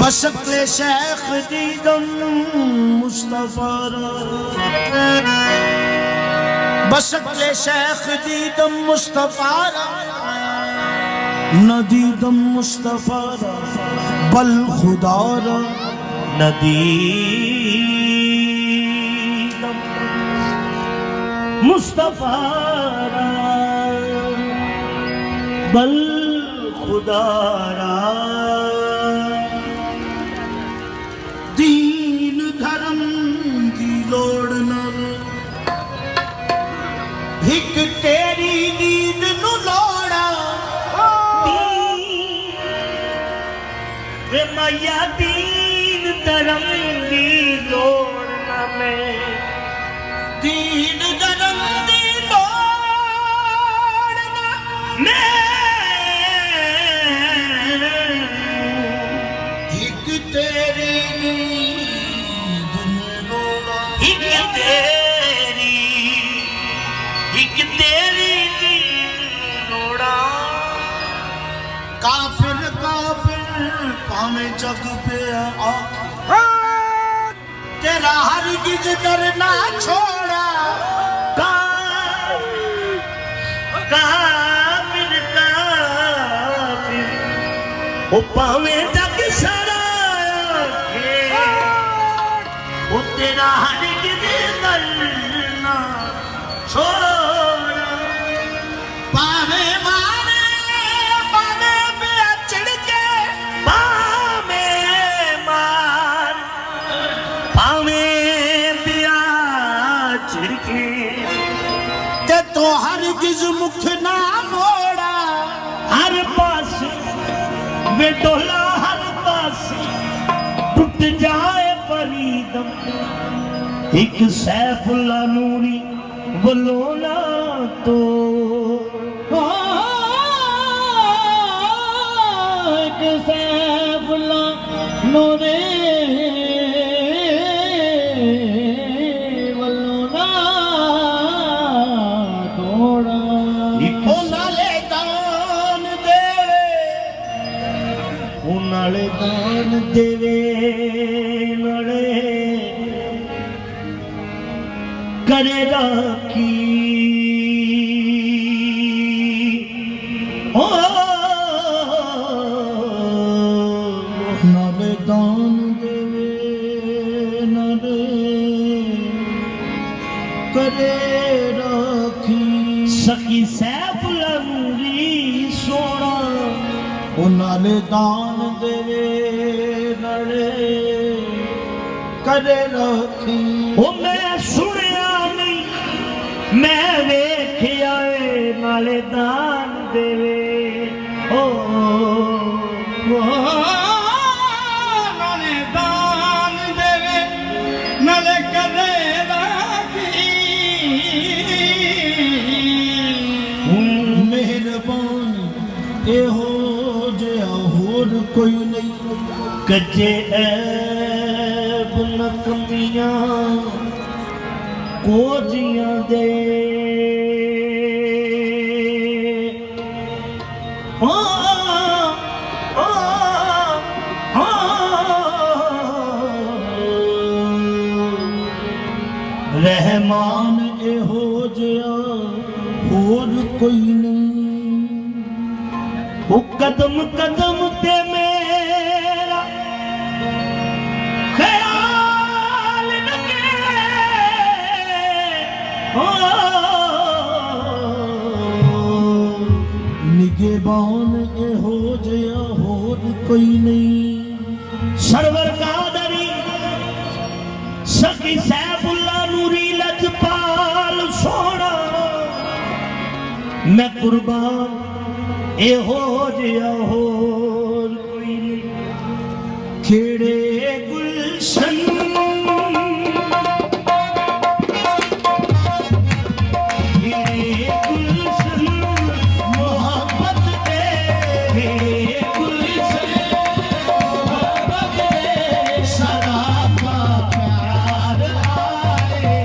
बशक्ल शेख दीदम मुस्तफा बशक्ल शेख दीदम मुस्तफा न दीदम मुस्तफा बल खुदा न दीदम मुस्तफा बल खुदा दीन धर्म की लोड़ न हिक तेरी दीद नू लोड़ा वे मैया दीन धर्म की लोड़ न में दीन धर्म की लोड़ न में हिक तेरी काफिर काफिर पावे जग पे आके तेरा हरगिज दर ना छोड़ा काफिर काफिर ओ पावे जग सारा आके ओ तेरा हरगिज दर ना छोड़ा पावे तो हर गिज मुख ना मोड़ा हर पास वे डोला हर पास टूट जाए परीदम एक सैफुल्ला नूरी वलोना तो एक सैफुल्ला नूरी दान देवे नड़े करे राखी ओ नड़े दान देवे नड़े करे राखी सखी सैफुल्ला नूरी सोना ओ नाले दान देवे नड़े करे रखी ओ मैं सुनिया नहीं मैं वेखिया नाले दान देवे ओ नाले दान देवे नाले करे रखी मेहरबानी ए हो कोई नहीं कजे ऐब न कमियां कोजियां दे रहमान ए हो जया होर कोई नहीं वो कदम कदम ते मेरा ख्याल लगे निगेबान ए हो जया होर कोई नहीं सरवर कादरी सखी सैफुल्ला नूरी लजपाल सोना मैं कुर्बान ए हो जिया होर कोई नहीं खेड़े गुलशन मोहब्बत दे गुलशन मोहब्बत दे सरापा प्यार आए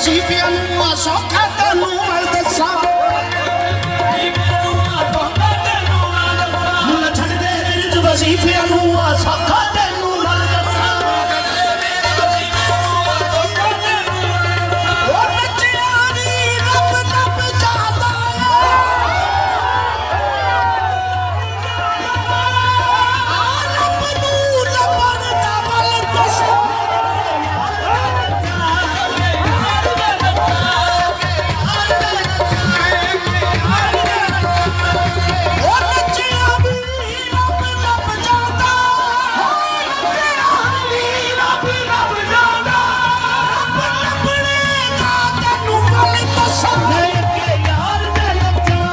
ਵਜ਼ੀਫਿਆਂ ਨੂੰ ਸੌਖਾ ਤੈਨੂੰ ਮੈਂ ਦੱਸਾਂ ਛੱਡ ਦੇ ਰਿਜ ਵਜ਼ੀਫਿਆਂ ਨੂੰ ਸੌਖਾ ਤੈਨੂੰ ਮੈਂ ਦੱਸਾਂ ਉਹ ਬੱਚਿਆਂ ਦੀ ਰੱਬ ਰੱਬ ਜਾਦਾ ਰੱਬ ਨੂੰ ਲੱਭਣ ਦਾ ਬਲ ਦੱਸੋ ਉਹ ਬੱਚਿਆਂ ਦੀ ਰੱਬ ਰੱਬ ਜਾਦਾ ਬੱਚਿਆਂ ਦੀ ਰੱਬ ਰੱਬ ਜਾਦਾ ਰੱਬ ਲੱਭਣੇ ਦਾ ਤੈਨੂੰ ਬਲ ਦੱਸੋ ਲੈ ਅੱਗੇ ਯਾਰ ਦੇ ਲੱਤਾਂ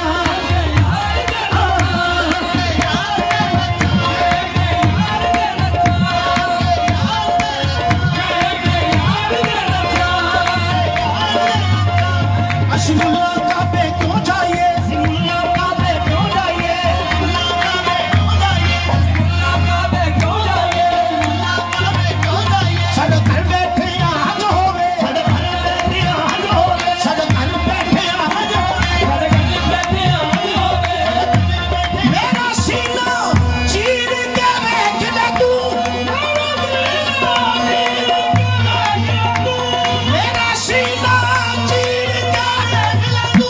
ਅਸੀਂ ਮੁੱਲਾ ਕਾਬੇ ਕਿਉਂ ਜਾਈਏ ਸਿਮਲਾ ਕਾਬੇ ਕਿਉਂ ਜਾਈਏ ਸਿਮਲਾ ਕਾਬੇ ਕਿਉਂ ਜਾਈਏ ਸਿਮਲਾ ਕਾਬੇ ਕਿਉਂ ਜਾਈਏ ਸਿਮਲਾ ਕਾਬੇ ਕਿਉਂ ਜਾਈਏ ਸਾਡੇ ਘਰ ਬੈਠੇ ਆਜ ਹੋਵੇ ਸਾਡੇ ਘਰ ਬੈਠੇ ਆਜ ਹੋਵੇ ਸਾਡੇ ਘਰ ਬੈਠੇ ਆਜ ਹੋਵੇ ਸਾਡੇ ਘਰ ਬੈਠੇ ਆਜ ਹੋਵੇ ਮੇਰਾ ਸੀਨਾ ਚੀਰ ਕੇ ਵੇਖ ਲੈ ਤੂੰ ਮੇਰਾ ਸੀਨਾ ਚੀਰ ਕੇ ਵੇਖ ਲੈ ਤੂੰ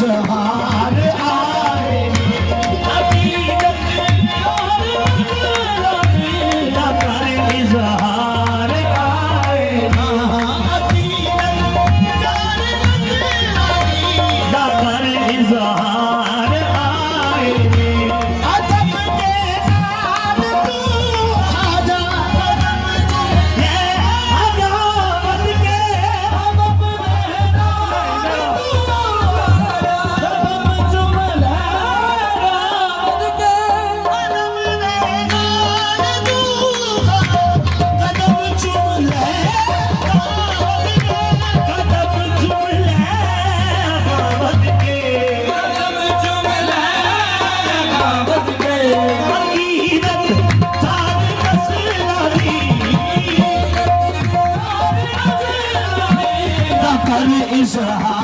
इजहार आए अकीदत दा कर इजहार आए दा कर इजहार आए अदब के नाल तू आजा ये अदावत के अदब इजहार